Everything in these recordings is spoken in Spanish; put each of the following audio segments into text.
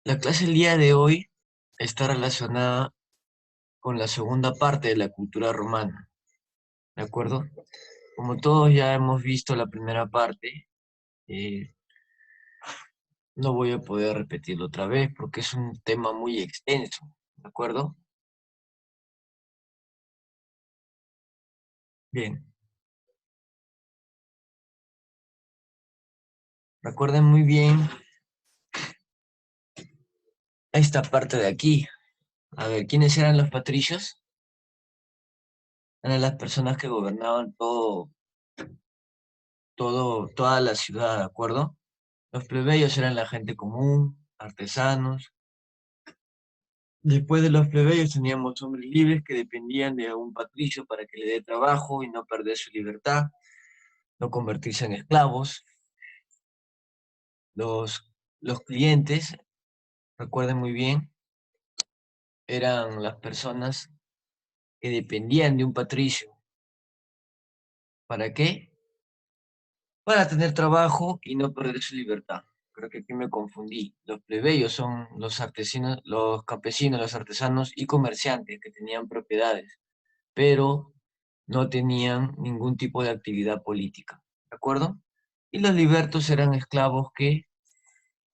La clase del día de hoy está relacionada con la segunda parte de la cultura romana, ¿de acuerdo? Como todos ya hemos visto la primera parte, eh, no voy a poder repetirlo otra vez porque es un tema muy extenso, ¿de acuerdo? Bien, recuerden muy bien esta parte de aquí. A ver, ¿quiénes eran los patricios? Eran las personas que gobernaban toda la ciudad, ¿de acuerdo? Los plebeyos eran la gente común, artesanos. Después de los plebeyos teníamos hombres libres que dependían de un patricio para que le dé trabajo y no perder su libertad, no convertirse en esclavos. Los clientes, recuerden muy bien, eran las personas que dependían de un patricio. ¿Para qué? Para tener trabajo y no perder su libertad. Creo que aquí me confundí. Los plebeyos son los artesanos, los campesinos, los artesanos y comerciantes que tenían propiedades, pero no tenían ningún tipo de actividad política, ¿de acuerdo? Y los libertos eran esclavos que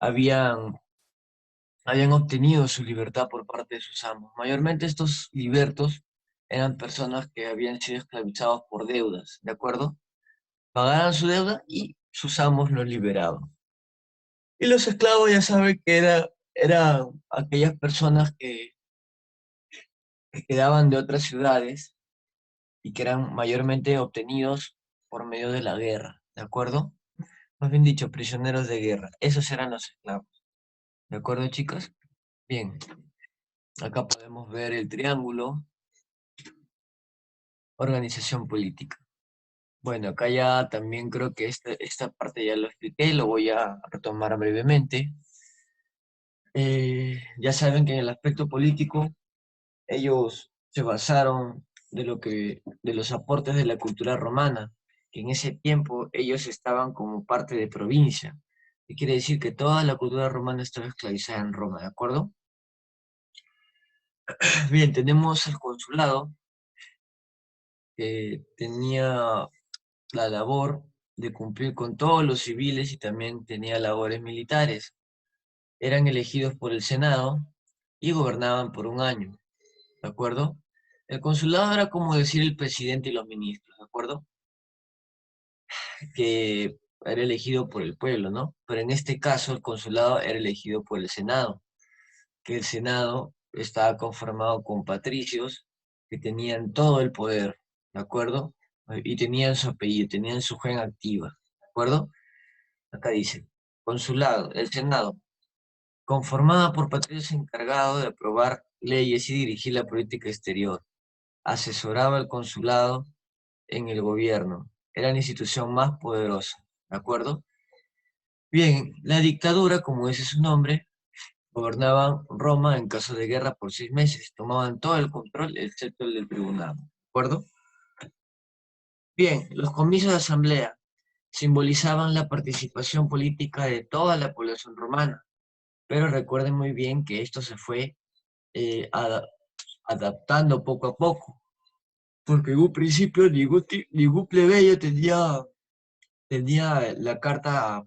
habían, habían obtenido su libertad por parte de sus amos. Mayormente estos libertos eran personas que habían sido esclavizados por deudas, ¿de acuerdo? Pagaban su deuda y sus amos los liberaban. Y los esclavos ya saben que eran aquellas personas que quedaban de otras ciudades y que eran mayormente obtenidos por medio de la guerra, ¿de acuerdo? Más bien dicho, prisioneros de guerra. Esos eran los esclavos. ¿De acuerdo, chicos? Bien, acá podemos ver el triángulo, organización política. Bueno, acá ya también creo que esta parte ya lo expliqué, lo voy a retomar brevemente. Ya saben que en el aspecto político, ellos se basaron de los aportes de la cultura romana, que en ese tiempo ellos estaban como parte de provincia. Y quiere decir que toda la cultura romana estaba esclavizada en Roma, ¿de acuerdo? Bien, tenemos el consulado que tenía la labor de cumplir con todos los civiles y también tenía labores militares. Eran elegidos por el Senado y gobernaban por un año, ¿de acuerdo? El consulado era como decir el presidente y los ministros, ¿de acuerdo? Que era elegido por el pueblo, ¿no? Pero en este caso el consulado era elegido por el Senado, que el Senado estaba conformado con patricios que tenían todo el poder, ¿de acuerdo? Y tenían su apellido, tenían su gen activa, ¿de acuerdo? Acá dice, consulado, el Senado, conformada por patricios encargados de aprobar leyes y dirigir la política exterior, asesoraba al consulado en el gobierno, era la institución más poderosa, ¿de acuerdo? Bien, la dictadura, como dice su nombre, gobernaban Roma en caso de guerra por 6 meses, tomaban todo el control, excepto el del tribunal, ¿de acuerdo? Bien, los comicios de asamblea simbolizaban la participación política de toda la población romana, pero recuerden muy bien que esto se fue eh, ada- adaptando poco a poco, porque en un principio ningún plebeyo tenía la carta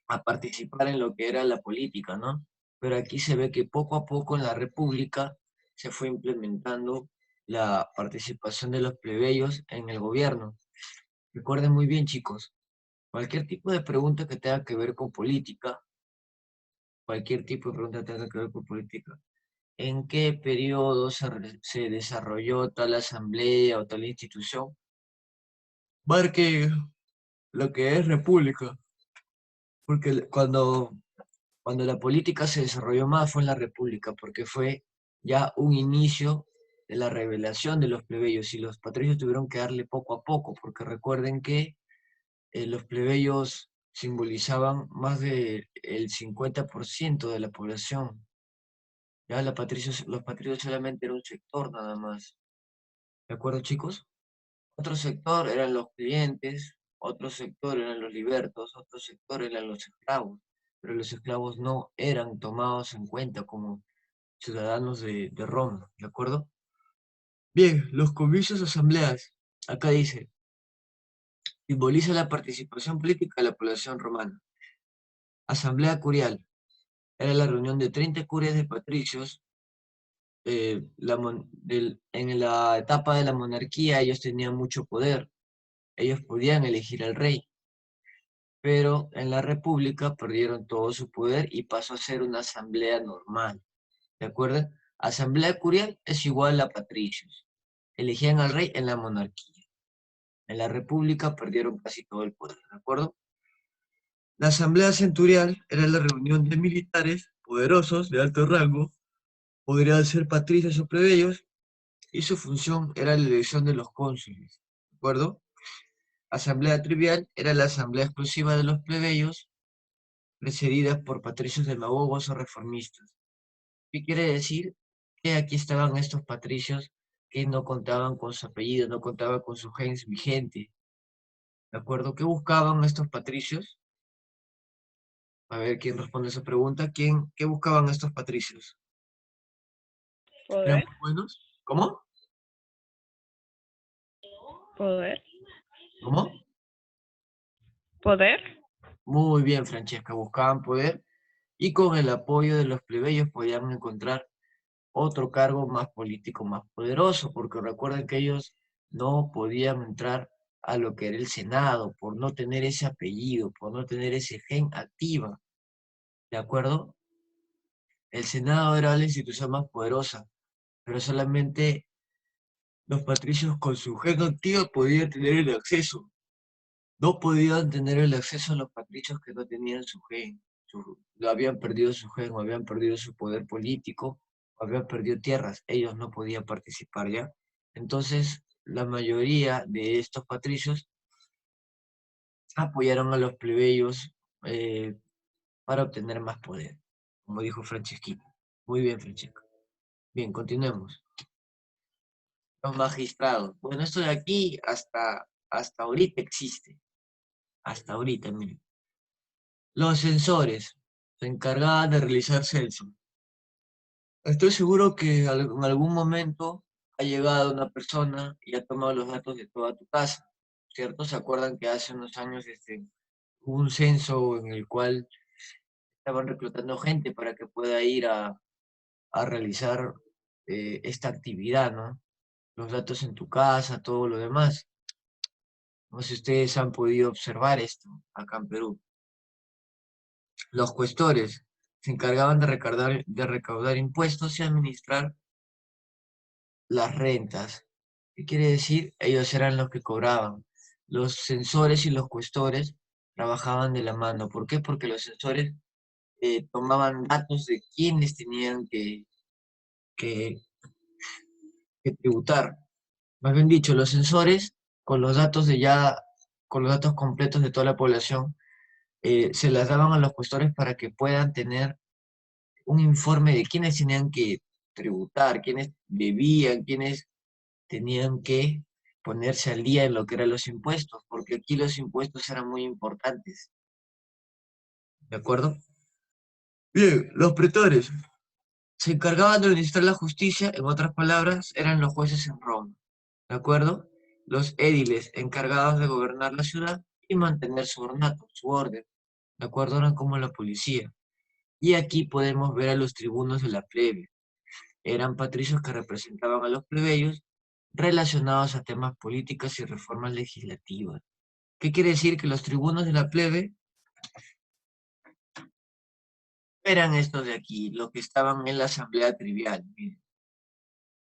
a participar en lo que era la política, ¿no? Pero aquí se ve que poco a poco en la República se fue implementando la participación de los plebeyos en el gobierno. Recuerden muy bien, chicos, cualquier tipo de pregunta que tenga que ver con política, cualquier tipo de pregunta que tenga que ver con política, ¿en qué periodo se desarrolló tal asamblea o tal institución? Marque lo que es república, porque cuando la política se desarrolló más fue en la República, porque fue ya un inicio de la revelación de los plebeyos y los patricios tuvieron que darle poco a poco, porque recuerden que los plebeyos simbolizaban más del 50% de la población. Ya los patricios solamente era un sector nada más. ¿De acuerdo, chicos? Otro sector eran los clientes, otro sector eran los libertos, otro sector eran los esclavos. pero los esclavos no eran tomados en cuenta como ciudadanos de Roma, ¿de acuerdo? Bien, los comicios asambleas. Acá dice, simboliza la participación política de la población romana. Asamblea curial. Era la reunión de 30 curias de patricios. En la etapa de la monarquía ellos tenían mucho poder. Ellos podían elegir al rey, pero en la república perdieron todo su poder y pasó a ser una asamblea normal. ¿De acuerdo? Asamblea curial es igual a patricios. Elegían al rey en la monarquía. En la república perdieron casi todo el poder, ¿de acuerdo? La asamblea centurial era la reunión de militares poderosos de alto rango, podrían ser patricios o plebeyos, y su función era la elección de los cónsules, ¿de acuerdo? Asamblea trivial era la asamblea exclusiva de los plebeyos, precedidas por patricios demagogos o reformistas. ¿Qué quiere decir? Que aquí estaban estos patricios que no contaban con su apellido, no contaban con su gens vigente. ¿De acuerdo? ¿Qué buscaban estos patricios? A ver quién responde esa pregunta. ¿Qué buscaban estos patricios? ¿Eran Poder, muy buenos? ¿Cómo? poder, ¿Cómo? poder. Muy bien, Francesca. Buscaban poder y con el apoyo de los plebeyos podían encontrar otro cargo más político, más poderoso, porque recuerden que ellos no podían entrar a lo que era el Senado por no tener ese apellido, por no tener ese gen activa, ¿de acuerdo? El Senado era la institución más poderosa, pero solamente los patricios con su gen activa podían tener el acceso. No podían tener el acceso a los patricios que no tenían su gen, lo habían perdido su gen, o habían perdido su poder político, o habían perdido tierras, ellos no podían participar ya. Entonces, la mayoría de estos patricios apoyaron a los plebeyos eh, para obtener más poder, como dijo Francisquito. Muy bien, Francesca. Bien, continuemos. Los magistrados. Bueno, esto de aquí hasta ahorita existe. Hasta ahorita, miren. Los censores se encargaban de realizar censo. Estoy seguro que en algún momento ha llegado una persona y ha tomado los datos de toda tu casa, ¿cierto? ¿Se acuerdan que hace unos años hubo un censo en el cual estaban reclutando gente para que pueda ir a realizar esta actividad, ¿no? Los datos en tu casa, todo lo demás. No sé si ustedes han podido observar esto acá en Perú. Los cuestores se encargaban de recaudar impuestos y administrar las rentas. ¿Qué quiere decir? Ellos eran los que cobraban. Los censores y los cuestores trabajaban de la mano. ¿Por qué? Porque los censores tomaban datos de quienes tenían que, que tributar. Más bien dicho, los censores, con los datos con los datos completos de toda la población, se las daban a los cuestores para que puedan tener un informe de quiénes tenían que tributar, quiénes debían, quiénes tenían que ponerse al día en lo que eran los impuestos, porque aquí los impuestos eran muy importantes, ¿de acuerdo? Bien, los pretores se encargaban de administrar la justicia, en otras palabras, eran los jueces en Roma, ¿de acuerdo? Los édiles encargados de gobernar la ciudad y mantener su ornato, su orden, ¿de acuerdo? Eran como la policía. Y aquí podemos ver a los tribunos de la plebe. Eran patricios que representaban a los plebeyos relacionados a temas políticos y reformas legislativas. ¿Qué quiere decir? Que los tribunos de la plebe eran estos de aquí, los que estaban en la asamblea trivial, miren,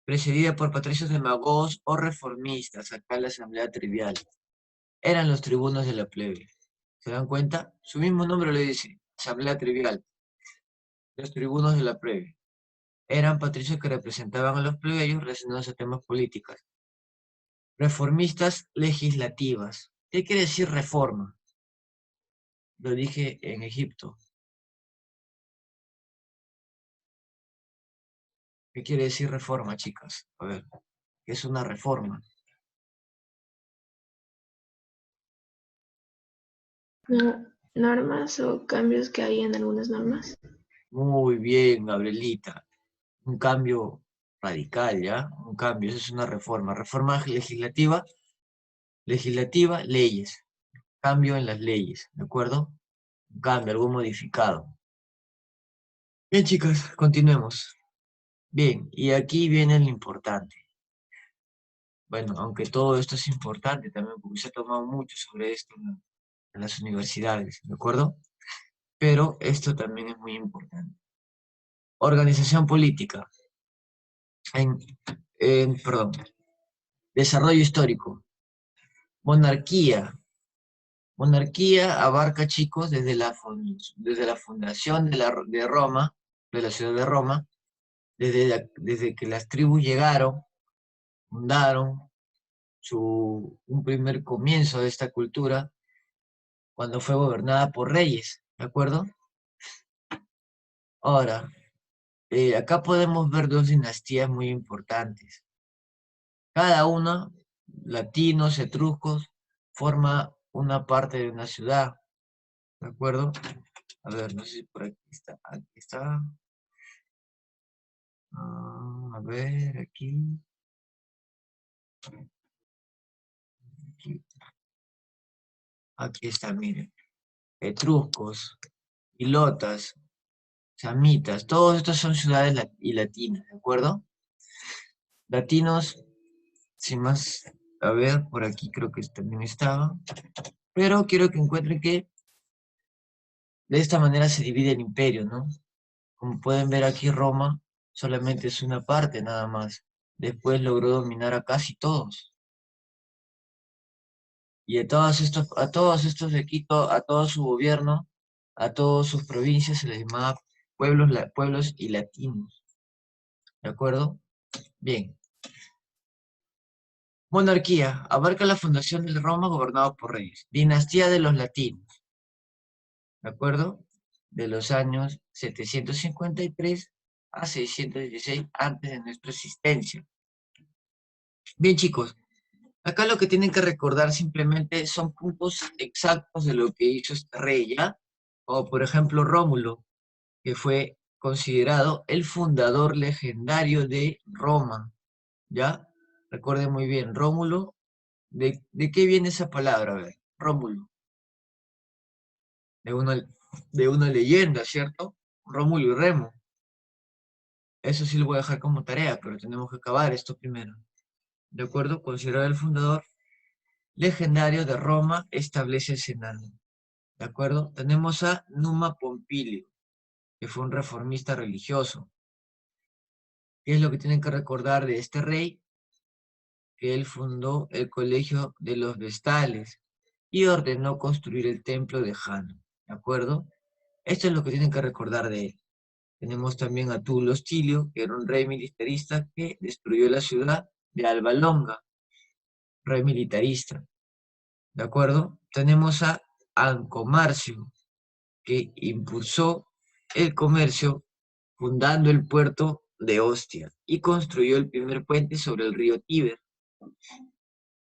precedida por patricios demagogos o reformistas, acá en la asamblea trivial. Eran los tribunos de la plebe. ¿Se dan cuenta? Su mismo nombre lo dice, asamblea trivial, los tribunos de la plebe. Eran patricios que representaban a los plebeyos relacionados a temas políticos. Reformistas legislativas. ¿Qué quiere decir reforma? Lo dije en Egipto. ¿Qué quiere decir reforma, chicas? A ver, ¿qué es una reforma? No, normas o cambios que hay en algunas normas. Muy bien, Gabrielita. Un cambio radical, ¿ya? Un cambio, eso es una reforma. Reforma legislativa, leyes. Cambio en las leyes, ¿de acuerdo? Un cambio, algo modificado. Bien, chicas, continuemos. Bien, y aquí viene lo importante. Bueno, aunque todo esto es importante también, porque se ha tomado mucho sobre esto en las universidades, ¿de acuerdo? Pero esto también es muy importante. Organización política. En, perdón. Desarrollo histórico. Monarquía. Monarquía abarca, chicos, desde la fundación de Roma, de la ciudad de Roma, desde que las tribus llegaron, fundaron un primer comienzo de esta cultura, cuando fue gobernada por reyes, ¿de acuerdo? Ahora, acá podemos ver dos dinastías muy importantes. Cada una, latinos, etruscos, forma una parte de una ciudad, ¿de acuerdo? A ver, no sé si por aquí está. Aquí está. A ver, aquí. Aquí, aquí está, miren. Etruscos, ilotas, samitas, todos estos son ciudades y latinas, ¿de acuerdo? Latinos, sin más, a ver, por aquí creo que también estaba. Pero quiero que encuentren que de esta manera se divide el imperio, ¿no? Como pueden ver aquí, Roma solamente es una parte nada más. Después logró dominar a casi todos. Y a todos estos de Quito, a todo su gobierno, a todas sus provincias se les llamaba pueblos y latinos. ¿De acuerdo? Bien. Monarquía. Abarca la fundación de Roma gobernado por reyes. Dinastía de los latinos. ¿De acuerdo? De los años 753 a 616 antes de nuestra existencia. Bien, chicos, acá lo que tienen que recordar simplemente son puntos exactos de lo que hizo este rey, ¿ya? O por ejemplo Rómulo, que fue considerado el fundador legendario de Roma, ¿ya? Recuerden muy bien, Rómulo, ¿de qué viene esa palabra? A ver, Rómulo, de una leyenda, ¿cierto? Rómulo y Remo. Eso sí lo voy a dejar como tarea, pero tenemos que acabar esto primero. ¿De acuerdo? Considerado el fundador legendario de Roma, establece el Senado. ¿De acuerdo? Tenemos a Numa Pompilio, que fue un reformista religioso. ¿Qué es lo que tienen que recordar de este rey? Que él fundó el Colegio de los Vestales y ordenó construir el templo de Jano. ¿De acuerdo? Esto es lo que tienen que recordar de él. Tenemos también a Tulio Hostilio, que era un rey militarista que destruyó la ciudad de Alba Longa, rey militarista. ¿De acuerdo? Tenemos a Ancomarcio, que impulsó el comercio fundando el puerto de Ostia y construyó el primer puente sobre el río Tíber.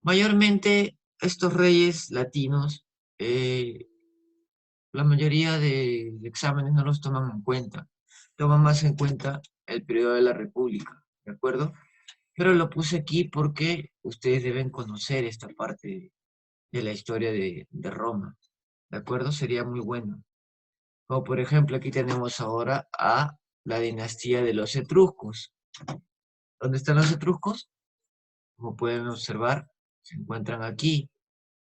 Mayormente estos reyes latinos, la mayoría de exámenes no los toman en cuenta, toman más en cuenta el periodo de la República, ¿de acuerdo? Pero lo puse aquí porque ustedes deben conocer esta parte de la historia de Roma, ¿de acuerdo? Sería muy bueno. Como por ejemplo, aquí tenemos ahora a la dinastía de los etruscos. ¿Dónde están los etruscos? Como pueden observar, se encuentran aquí,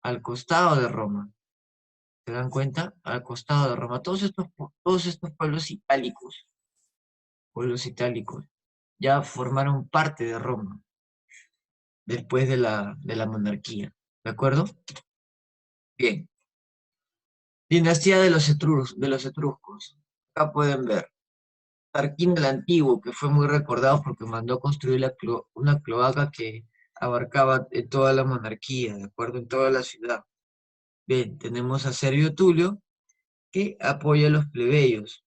al costado de Roma. ¿Se dan cuenta? Al costado de Roma. Todos estos pueblos itálicos, ya formaron parte de Roma después de la monarquía. ¿De acuerdo? Bien. Dinastía de los etruscos. Acá pueden ver. Tarquín el Antiguo, que fue muy recordado porque mandó construir una cloaca que abarcaba toda la monarquía, ¿de acuerdo? En toda la ciudad. Bien, tenemos a Servio Tulio, que apoya a los plebeyos.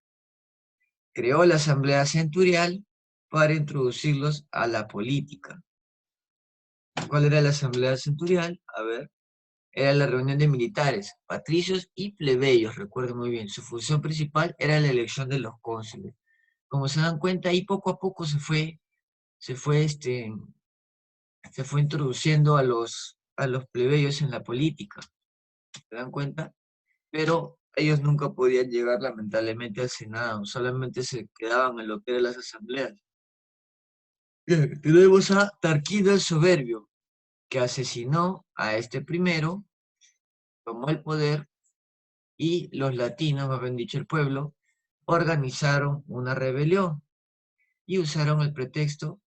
Creó la Asamblea Centurial para introducirlos a la política. ¿Cuál era la Asamblea Centurial? A ver, era la reunión de militares, patricios y plebeyos, recuerden muy bien. Su función principal era la elección de los cónsules. Como se dan cuenta, ahí poco a poco se fue introduciendo a los plebeyos en la política, ¿se dan cuenta? Pero ellos nunca podían llegar lamentablemente al Senado, solamente se quedaban en lo que eran las asambleas. Bien, tenemos a Tarquino el Soberbio, que asesinó a este primero, tomó el poder y los latinos, más bien dicho el pueblo, organizaron una rebelión y usaron el pretexto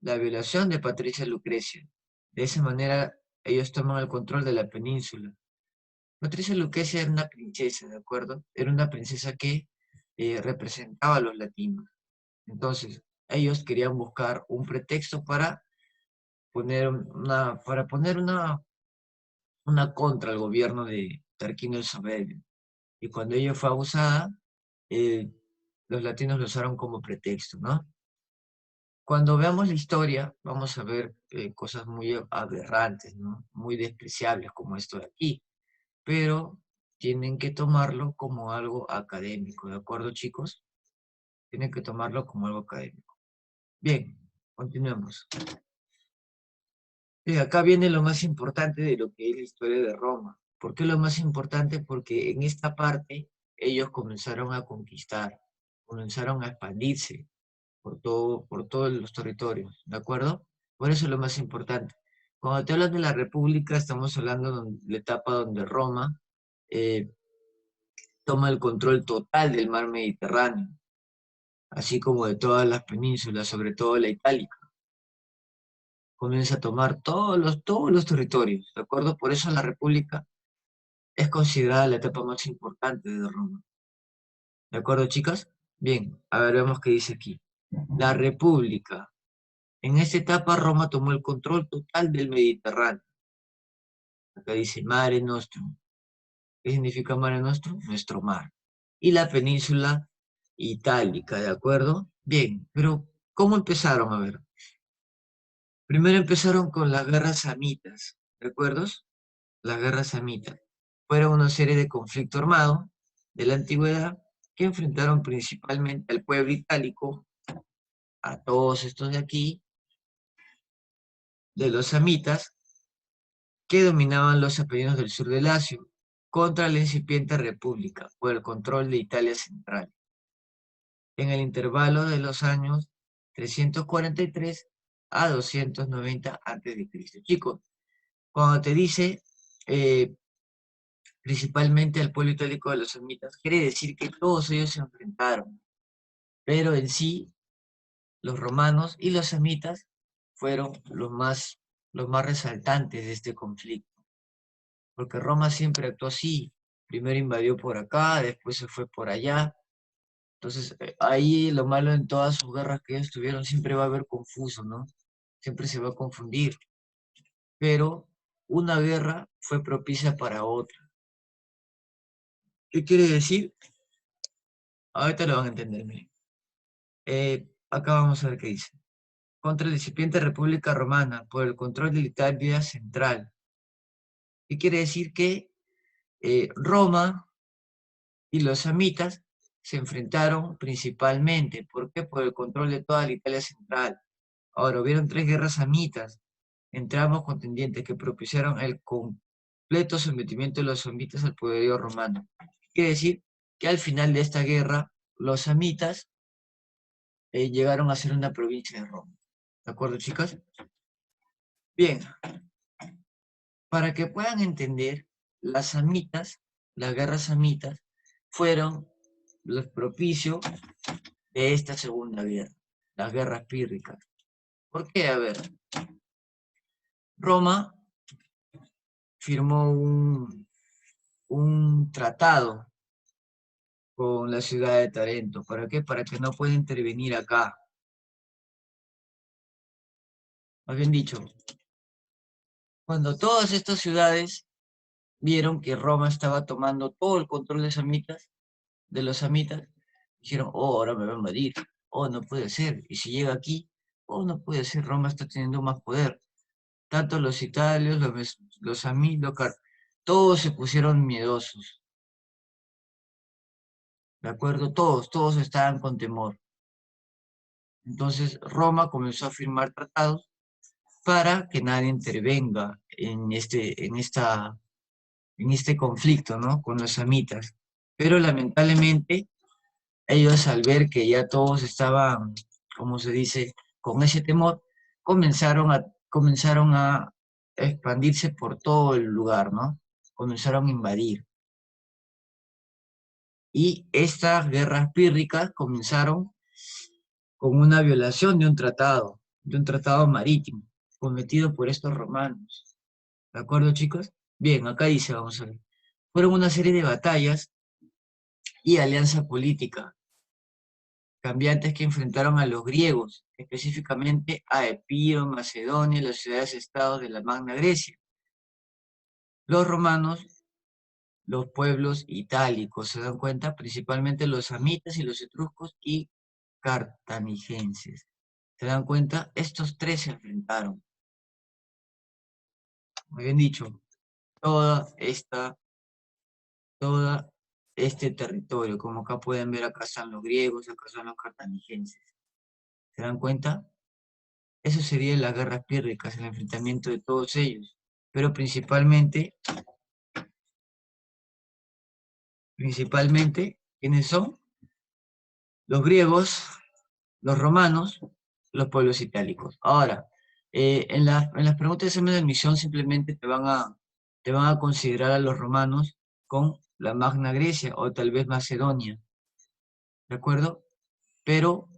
la violación de Patricia Lucrecia. De esa manera ellos toman el control de la península. Patricia Lucrecia era una princesa, ¿de acuerdo? Era una princesa que representaba a los latinos. Entonces, ellos querían buscar un pretexto para poner una contra al gobierno de Tarquinio el Soberbio. Y cuando ella fue abusada, eh, los latinos lo usaron como pretexto, ¿no? Cuando veamos la historia, vamos a ver cosas muy aberrantes, ¿no? Muy despreciables como esto de aquí, pero tienen que tomarlo como algo académico, ¿de acuerdo, chicos? Tienen que tomarlo como algo académico. Bien, continuemos. Acá viene lo más importante de lo que es la historia de Roma. ¿Por qué lo más importante? Porque en esta parte ellos comenzaron a conquistar, comenzaron a expandirse por todos los territorios, ¿de acuerdo? Por eso es lo más importante. Cuando te hablas de la República, estamos hablando de la etapa donde Roma eh, toma el control total del mar Mediterráneo, así como de todas las penínsulas, sobre todo la itálica. Comienza a tomar todos los territorios, ¿de acuerdo? Por eso la República es considerada la etapa más importante de Roma. ¿De acuerdo, chicas? Bien, a ver, vemos qué dice aquí. La República. En esta etapa Roma tomó el control total del Mediterráneo. Acá dice Mare Nostrum. ¿Qué significa Mare Nostrum? Nuestro mar. Y la península itálica, ¿de acuerdo? Bien, pero ¿cómo empezaron? A ver. Primero empezaron con las guerras samitas, ¿recuerdos? Las guerras samitas. Fueron una serie de conflictos armados de la antigüedad que enfrentaron principalmente al pueblo itálico, a todos estos de aquí, de los samitas, que dominaban los apellidos del sur del Lacio, contra la incipiente república por el control de Italia central, en el intervalo de los años 343 a 290 a.C. Chicos, cuando te dice principalmente al pueblo itálico de los samitas, quiere decir que todos ellos se enfrentaron, pero en sí los romanos y los samitas fueron los más resaltantes de este conflicto, porque Roma siempre actuó así, primero invadió por acá, después se fue por allá. Entonces, ahí lo malo en todas sus guerras que ellos tuvieron, siempre va a haber confuso, ¿no? Siempre se va a confundir, pero una guerra fue propicia para otra. ¿Qué quiere decir? Ahorita lo van a entender, miren. Acá vamos a ver qué dice. Contra la incipiente República Romana, por el control de la Italia central. ¿Qué quiere decir? Que Roma y los samitas se enfrentaron principalmente. ¿Por qué? Por el control de toda la Italia central. Ahora, hubieron 3 guerras samitas entre ambos contendientes que propiciaron el completo sometimiento de los samitas al poderío romano. Quiere decir que al final de esta guerra, los samitas llegaron a ser una provincia de Roma. ¿De acuerdo, chicas? Bien, para que puedan entender, las samitas, las guerras samitas, fueron los propicios de esta segunda guerra, las guerras pírricas. ¿Por qué? A ver, Roma firmó un tratado con la ciudad de Tarento. ¿Para qué? Para que no pueda intervenir acá. Más bien dicho, cuando todas estas ciudades vieron que Roma estaba tomando todo el control de los samitas, dijeron, oh, ahora me va a invadir, oh, no puede ser, y si llega aquí, oh, no puede ser, Roma está teniendo más poder. Tanto los italios, los todos se pusieron miedosos, ¿de acuerdo? Todos estaban con temor. Entonces Roma comenzó a firmar tratados para que nadie intervenga en este conflicto, ¿no? Con los samitas. Pero lamentablemente ellos al ver que ya todos estaban, como se dice, con ese temor, comenzaron a expandirse por todo el lugar, ¿no? Comenzaron a invadir. Y estas guerras pírricas comenzaron con una violación de un tratado marítimo, cometido por estos romanos. ¿De acuerdo, chicos? Bien, acá dice, vamos a ver. Fueron una serie de batallas y alianza política cambiantes que enfrentaron a los griegos, específicamente a Epiro, Macedonia y las ciudades-estados de la Magna Grecia. Los romanos, los pueblos itálicos, ¿se dan cuenta? Principalmente los samitas y los etruscos y cartagineses. ¿Se dan cuenta? Estos tres se enfrentaron. Muy bien dicho, toda todo este territorio, como acá pueden ver, acá están los griegos, acá están los cartagineses. ¿Se dan cuenta? Eso sería las guerras pírricas, el enfrentamiento de todos ellos. Pero principalmente, ¿quiénes son? Los griegos, los romanos, los pueblos itálicos. Ahora, en las preguntas de examen de admisión simplemente te van a considerar a los romanos con la Magna Grecia o tal vez Macedonia, ¿de acuerdo? Pero,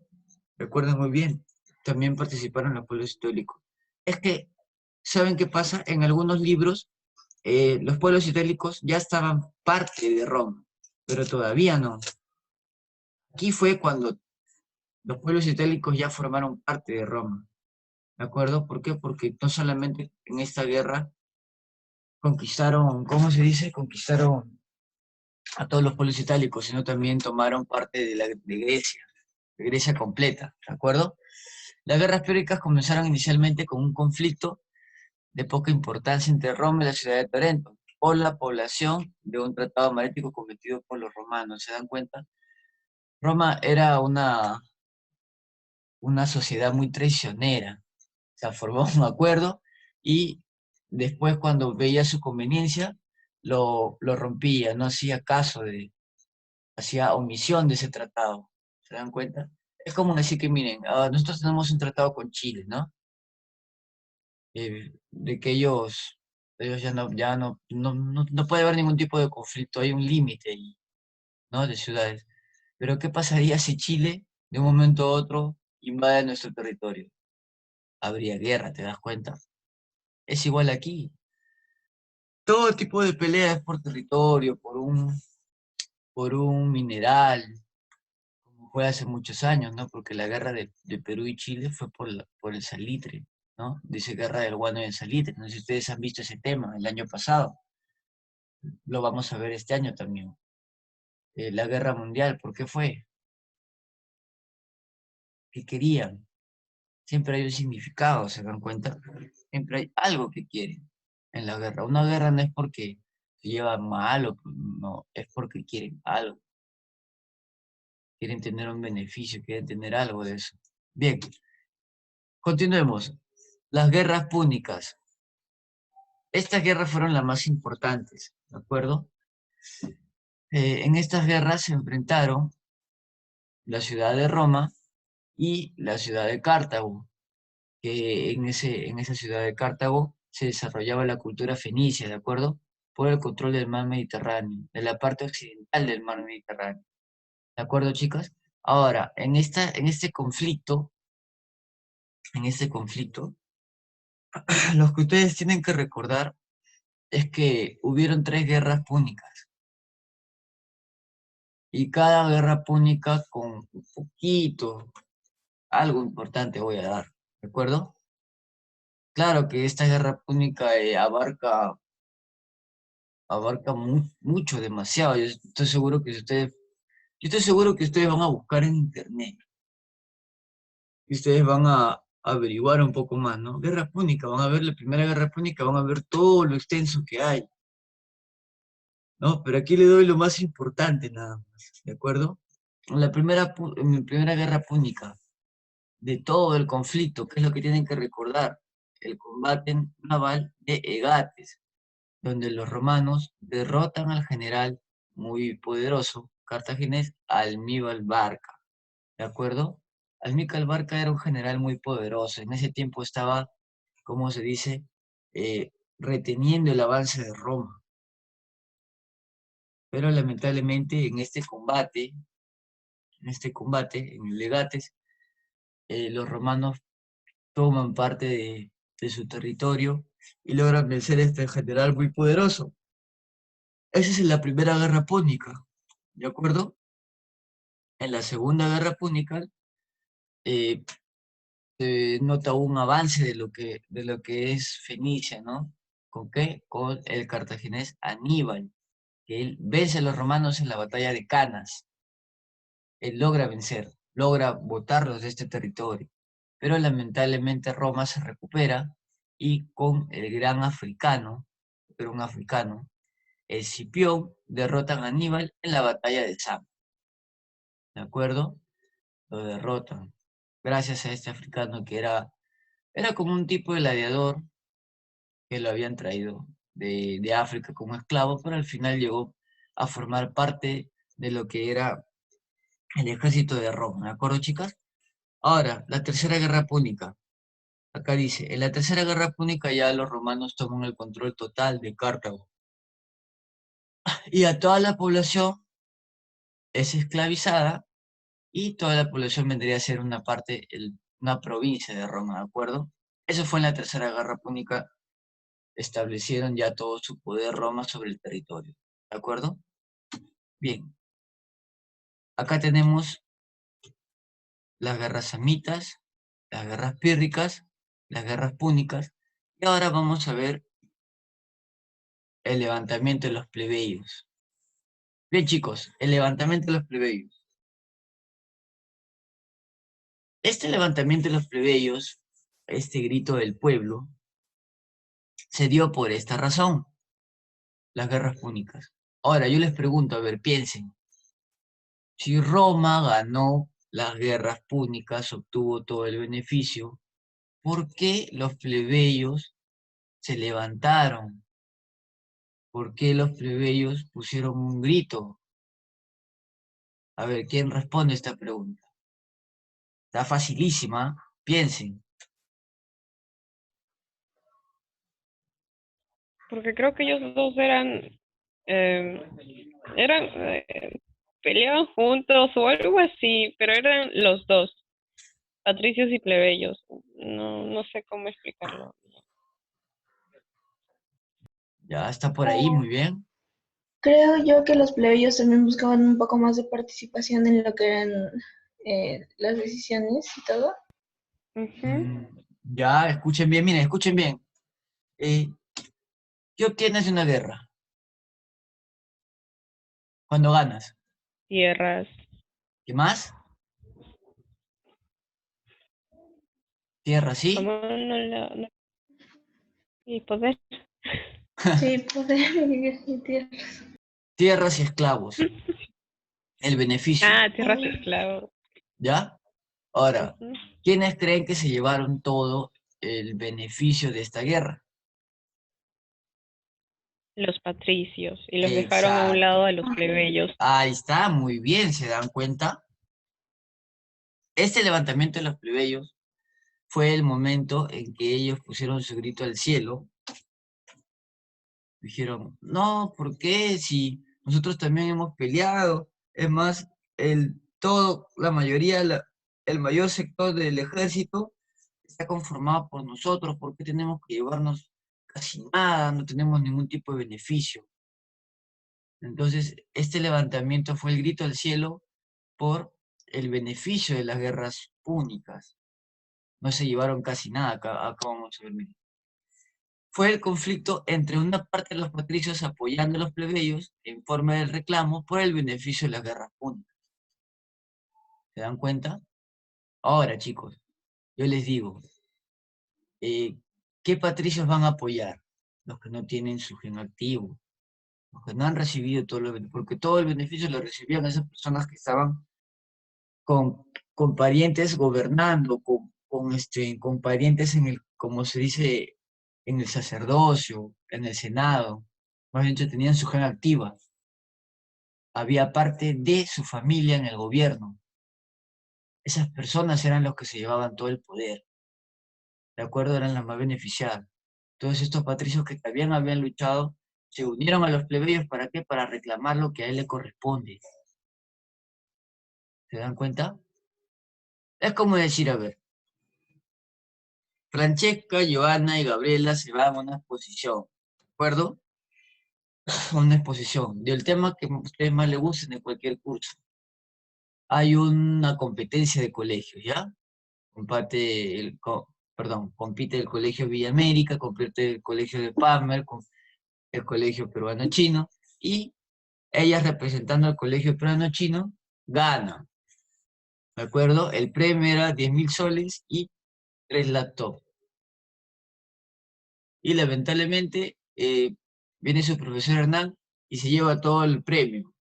recuerden muy bien, también participaron los pueblos itálicos. Es que, ¿saben qué pasa? En algunos libros los pueblos itálicos ya estaban parte de Roma, pero todavía no. Aquí fue cuando los pueblos itálicos ya formaron parte de Roma, ¿de acuerdo? ¿Por qué? Porque no solamente en esta guerra conquistaron, ¿cómo se dice? Conquistaron a todos los pueblos itálicos, sino también tomaron parte de Grecia completa, ¿de acuerdo? Las guerras pírricas comenzaron inicialmente con un conflicto de poca importancia entre Roma y la ciudad de Tarento, por la población de un tratado marítimo cometido por los romanos. ¿Se dan cuenta? Roma era una sociedad muy traicionera. O sea, formó un acuerdo y después cuando veía su conveniencia, lo rompía, no hacía hacía omisión de ese tratado. ¿Se dan cuenta? Es como decir que, miren, nosotros tenemos un tratado con Chile, ¿no? De que ellos no puede haber ningún tipo de conflicto, hay un límite ahí, ¿no? De ciudades. Pero ¿qué pasaría si Chile, de un momento a otro, invade nuestro territorio? Habría guerra, ¿te das cuenta? Es igual aquí. Todo tipo de pelea es por territorio, por un mineral, como fue hace muchos años, ¿no? Porque la guerra de Perú y Chile fue por el salitre, ¿no? Dice guerra del guano y el salitre. No sé si ustedes han visto ese tema el año pasado. Lo vamos a ver este año también. La guerra mundial, ¿por qué fue? ¿Qué querían? Siempre hay un significado, ¿se dan cuenta? Siempre hay algo que quieren en la guerra. Una guerra no es porque se llevan mal o no, es porque quieren algo. Quieren tener un beneficio, quieren tener algo de eso. Bien, continuemos. Las guerras púnicas. Estas guerras fueron las más importantes, ¿de acuerdo? En estas guerras se enfrentaron la ciudad de Roma y la ciudad de Cartago, que en esa ciudad de Cartago se desarrollaba la cultura fenicia, ¿de acuerdo? Por el control del mar Mediterráneo, de la parte occidental del mar Mediterráneo. ¿De acuerdo, chicas? Ahora, en este conflicto, lo que ustedes tienen que recordar es que hubieron tres guerras púnicas y cada guerra púnica con un poquito, algo importante voy a dar, ¿de acuerdo? Claro que esta guerra púnica abarca mucho, demasiado. Yo estoy seguro que ustedes van a buscar en internet y ustedes van a averiguar un poco más, ¿no? Guerra púnica, van a ver la primera guerra púnica, van a ver todo lo extenso que hay. ¿no? Pero aquí le doy lo más importante nada más, ¿de acuerdo? En la primera guerra púnica, de todo el conflicto, ¿qué es lo que tienen que recordar? El combate naval de Egates, donde los romanos derrotan al general muy poderoso cartaginés Almíbal Barca, ¿de acuerdo? Almíbal Barca era un general muy poderoso, en ese tiempo estaba, ¿cómo se dice? Reteniendo el avance de Roma. Pero lamentablemente en el Legates, los romanos toman parte de su territorio y logran vencer a este general muy poderoso. Esa es la primera guerra púnica, ¿de acuerdo? En la segunda guerra púnica eh, se nota un avance de lo que es Fenicia, ¿no? ¿Con qué? Con el cartaginés Aníbal, que él vence a los romanos en la batalla de Canas. Él logra vencer, logra botarlos de este territorio, pero lamentablemente Roma se recupera y con el gran africano, pero un africano, Escipión, derrotan a Aníbal en la batalla de Zama, ¿de acuerdo? Lo derrotan, gracias a este africano que era como un tipo de gladiador que lo habían traído de África como esclavo, pero al final llegó a formar parte de lo que era el ejército de Roma, ¿de acuerdo, chicas? Ahora, la tercera guerra púnica. Acá dice, en la tercera guerra púnica ya los romanos toman el control total de Cartago. Y a toda la población es esclavizada y toda la población vendría a ser una parte, una provincia de Roma, ¿de acuerdo? Eso fue en la tercera guerra púnica, establecieron ya todo su poder Roma sobre el territorio, ¿de acuerdo? Bien, acá tenemos las guerras samitas, las guerras pírricas, las guerras púnicas, y ahora vamos a ver el levantamiento de los plebeyos. Bien, chicos, el levantamiento de los plebeyos. Este levantamiento de los plebeyos, este grito del pueblo, se dio por esta razón, las guerras púnicas. Ahora, yo les pregunto, a ver, piensen, si Roma ganó las guerras púnicas, obtuvo todo el beneficio, ¿por qué los plebeyos se levantaron? ¿Por qué los plebeyos pusieron un grito? A ver, ¿quién responde esta pregunta? Está facilísima, piensen. Porque creo que ellos dos eh, eran, peleaban juntos o algo así, pero eran los dos, patricios y plebeyos. No, no sé cómo explicarlo. Ya está por ahí, muy bien. Creo yo que los plebeyos también buscaban un poco más de participación en lo que eran las decisiones y todo. Ujú. Mm, ya, escuchen bien, miren, escuchen bien. Eh, ¿Qué obtienes de una guerra cuando ganas? Tierras. ¿Qué más? Tierra, ¿sí? ¿Cómo no y poder? Sí, poder y tierra. Tierras y esclavos. El beneficio, Ah, tierras esclavos. ¿ya? Ahora, Ujú. ¿quiénes creen que se llevaron todo el beneficio de esta guerra? Los patricios y los dejaron a un lado Exacto. a los plebeyos. Ahí está, muy bien, ¿se dan cuenta? Este levantamiento de los plebeyos fue el momento en que ellos pusieron su grito al cielo. Dijeron, no, ¿por qué? Si nosotros también hemos peleado. Es más, la mayoría, el mayor sector del ejército está conformado por nosotros. ¿Por qué tenemos que llevarnos casi nada? No tenemos ningún tipo de beneficio. Entonces, este levantamiento fue el grito al cielo por el beneficio de las guerras púnicas. No se llevaron casi nada, acá vamos a ver. Miren. Fue el conflicto entre una parte de los patricios apoyando a los plebeyos en forma de reclamo por el beneficio de las guerras púnicas. ¿Se dan cuenta? Ahora, chicos, yo les digo, eh, ¿qué patricios van a apoyar? Los que no tienen su gen activo. los que no han recibido todo el beneficio, porque todo el beneficio lo recibían esas personas que estaban con parientes gobernando, con parientes en el, como se dice, en el sacerdocio, en el Senado, más bien tenían su gen activa. Había parte de su familia en el gobierno. Esas personas eran los que se llevaban todo el poder. ¿De acuerdo? Eran las más beneficiadas. Todos estos patricios que también habían luchado se unieron a los plebeyos. ¿Para qué? Para reclamar lo que a él le corresponde. ¿Se dan cuenta? Es como decir, a ver, Francesca, Joana y Gabriela se van a una exposición. ¿De acuerdo? Una exposición del tema que a ustedes más les gusten de cualquier curso. Hay una competencia de colegios, ¿ya? Compite el Colegio Villa América, compite el Colegio de Palmer, con el Colegio Peruano Chino, y ellas representando al Colegio Peruano Chino, ganan. ¿De acuerdo? El premio era 10.000 soles y 3 laptops. Y lamentablemente viene su profesor Hernán y se lleva todo el premio.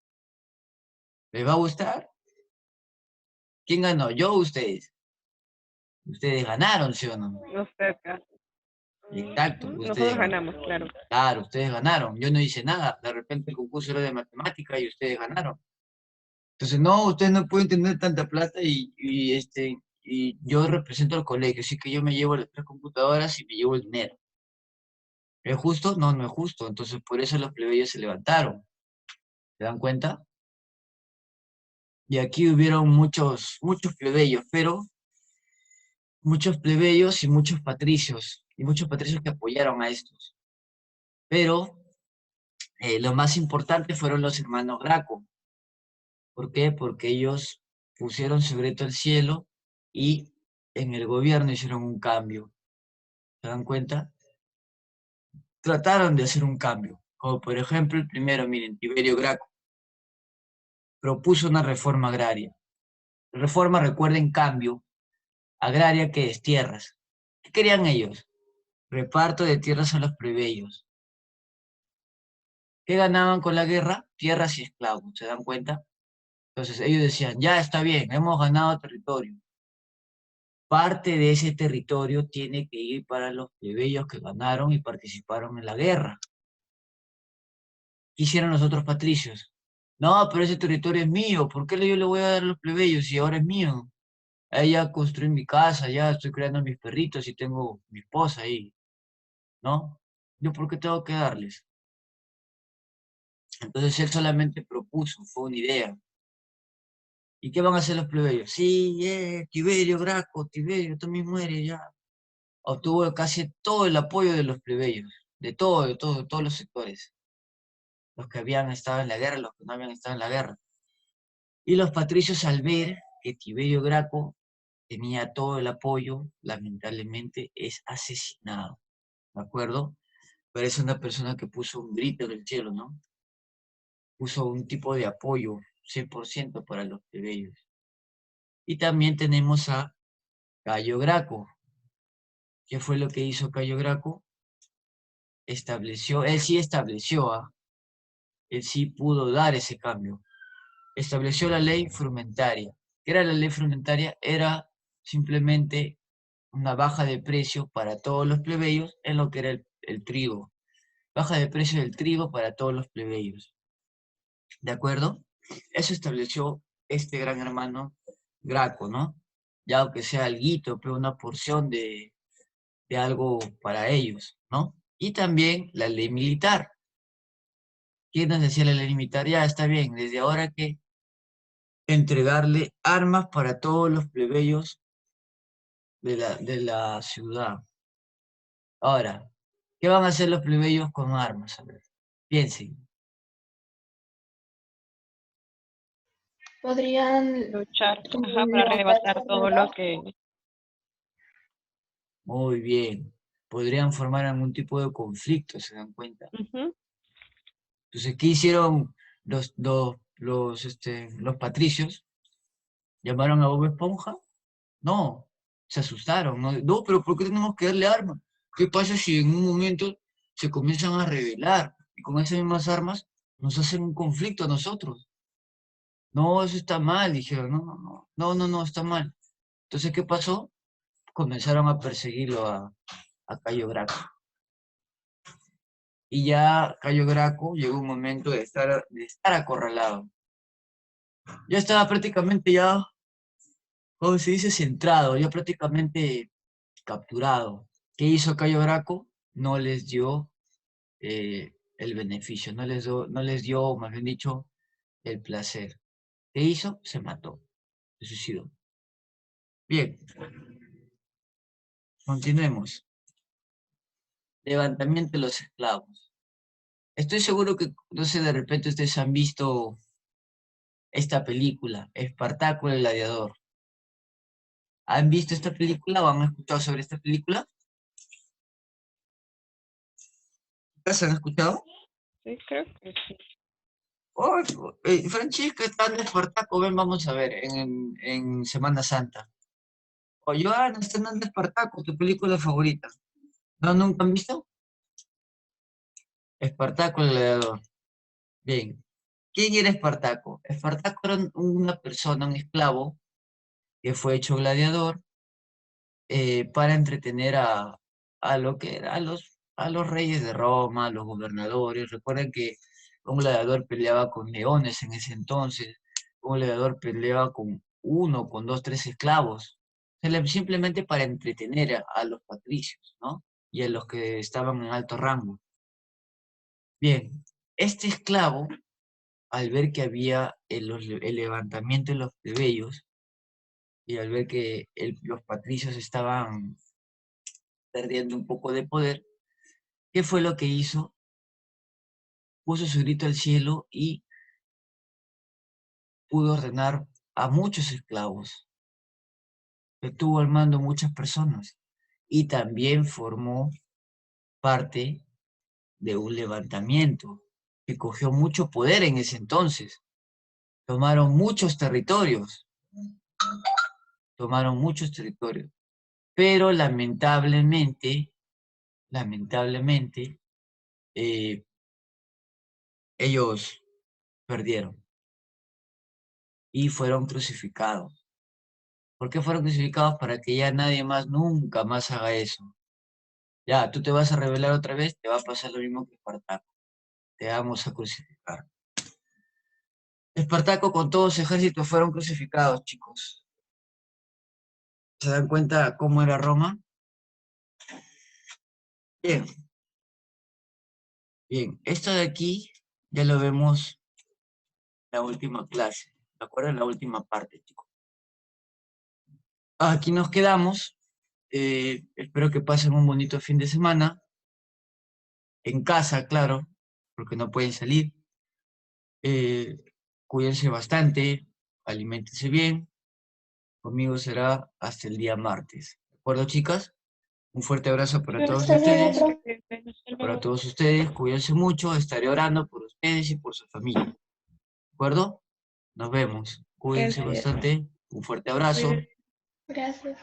¿Les va a gustar? ¿Quién ganó? ¿Yo o ustedes? Ustedes ganaron, ¿sí o no? No cerca. Exacto, ustedes Nosotros ganaron. ganamos, claro. Claro, ustedes ganaron. Yo no hice nada. De repente el concurso era de matemática y ustedes ganaron. Entonces, no, ustedes no pueden tener tanta plata y yo represento al colegio, así que yo me llevo las 3 computadoras y me llevo el dinero. ¿Es justo? No, no es justo. Entonces, por eso los plebeyos se levantaron. ¿Se dan cuenta? Y aquí hubieron muchos plebeyos, pero muchos plebeyos y muchos patricios que apoyaron a estos. Pero lo más importante fueron los hermanos Graco. ¿Por qué? Porque ellos pusieron su grito al cielo y en el gobierno hicieron un cambio. ¿Se dan cuenta? Trataron de hacer un cambio. Como por ejemplo el primero, miren, Tiberio Graco propuso una reforma agraria. Reforma, recuerden, cambio. Agraria, que es tierras. ¿Qué querían ellos? Reparto de tierras a los plebeyos. ¿Qué ganaban con la guerra? Tierras y esclavos. ¿Se dan cuenta? Entonces ellos decían, ya está bien, hemos ganado territorio. Parte de ese territorio tiene que ir para los plebeyos que ganaron y participaron en la guerra. ¿Qué hicieron los otros patricios? No, pero ese territorio es mío, ¿por qué yo le voy a dar a los plebeyos si ahora es mío? Ahí ya construí mi casa, ya estoy creando mis perritos y tengo mi esposa ahí, ¿no? ¿Yo por qué tengo que darles? Entonces él solamente propuso, fue una idea. ¿Y qué van a hacer los plebeyos? Sí, Tiberio, Graco, Tiberio también muere ya. Obtuvo casi todo el apoyo de los plebeyos, de todos los sectores. Los que habían estado en la guerra, los que no habían estado en la guerra. Y los patricios, al ver que Tiberio Graco tenía todo el apoyo, lamentablemente es asesinado, ¿de acuerdo? Pero es una persona que puso un grito del cielo, ¿no? Puso un tipo de apoyo 100% para los plebeyos. Y también tenemos a Cayo Graco. ¿Qué fue lo que hizo Cayo Graco? Él sí estableció, él sí pudo dar ese cambio. Estableció la ley frumentaria. ¿Qué era la ley frumentaria? Era simplemente una baja de precio para todos los plebeyos en lo que era el trigo. Baja de precio del trigo para todos los plebeyos. ¿De acuerdo? Eso estableció este gran hermano Graco, ¿no? Ya aunque sea alguito, pero una porción de algo para ellos, ¿no? Y también la ley militar. ¿Quién nos decía la ley militar? Ya está bien, desde ahora que entregarle armas para todos los plebeyos de la ciudad. Ahora, ¿qué van a hacer los plebeyos con armas? A ver, piensen. Podrían Luchar, como para levantarse, arrebatar todo ¿verdad? lo que... Muy bien. Podrían formar algún tipo de conflicto, ¿se dan cuenta? Ujú. Entonces, ¿qué hicieron los patricios? ¿Llamaron a Bob Esponja? No, se asustaron. No, no, pero ¿por qué tenemos que darle armas? ¿Qué pasa si en un momento se comienzan a rebelar y con esas mismas armas nos hacen un conflicto a nosotros. No, eso está mal, dijeron, no, está mal. Entonces, ¿qué pasó? Comenzaron a perseguirlo a Cayo Graco. Y ya Cayo Graco llegó un momento de estar acorralado. Ya estaba prácticamente ya, como se dice, centrado, ya prácticamente capturado. ¿Qué hizo Cayo Graco? No les dio el beneficio, no les dio, más bien dicho, el placer. ¿Qué hizo? Se mató, se suicidó. Bien, continuemos. Levantamiento de los esclavos. Estoy seguro que, no sé, de repente ustedes han visto esta película, Espartaco el Gladiador. ¿Han visto esta película o han escuchado sobre esta película? ¿Se han escuchado? Sí, creo que sí. Oh, Francisca está en Espartaco, ven, vamos a ver, en Semana Santa. O Joana está en Espartaco, tu película favorita. ¿No, nunca han visto? Espartaco el Gladiador. Bien. ¿Quién era Espartaco? Espartaco era una persona, un esclavo, que fue hecho gladiador para entretener a lo que era, a los reyes de Roma, a los gobernadores. Recuerden que un gladiador peleaba con leones en ese entonces, un gladiador peleaba con uno, con dos, tres esclavos, simplemente para entretener a los patricios, ¿no? Y a los que estaban en alto rango. Bien, este esclavo, al ver que había el levantamiento de los plebeyos y al ver que los patricios estaban perdiendo un poco de poder, ¿qué fue lo que hizo? Puso su grito al cielo y pudo ordenar a muchos esclavos. Estuvo al mando muchas personas y también formó parte de un levantamiento que cogió mucho poder en ese entonces. Tomaron muchos territorios, tomaron muchos territorios, pero lamentablemente, ellos perdieron y fueron crucificados. ¿Por qué fueron crucificados? Para que ya nadie más, nunca más haga eso. Ya, tú te vas a rebelar otra vez, te va a pasar lo mismo que Espartaco. Te vamos a crucificar. Espartaco con todo su ejército fueron crucificados, chicos. ¿Se dan cuenta cómo era Roma? Bien, bien. Esto de aquí ya lo vemos en la última clase. ¿De acuerdo? En la última parte, chicos. Aquí nos quedamos. Espero que pasen un bonito fin de semana. En casa, claro, porque no pueden salir. Eh, Cuídense bastante, aliméntense bien. Conmigo será hasta el día martes. ¿De acuerdo, chicas? Un fuerte abrazo para todos Hasta luego, ustedes. profe. Hasta Para luego. todos ustedes, cuídense mucho. Estaré orando por ustedes y por su familia. ¿De acuerdo? Nos vemos. Cuídense Gracias. bastante. Un fuerte abrazo. Gracias.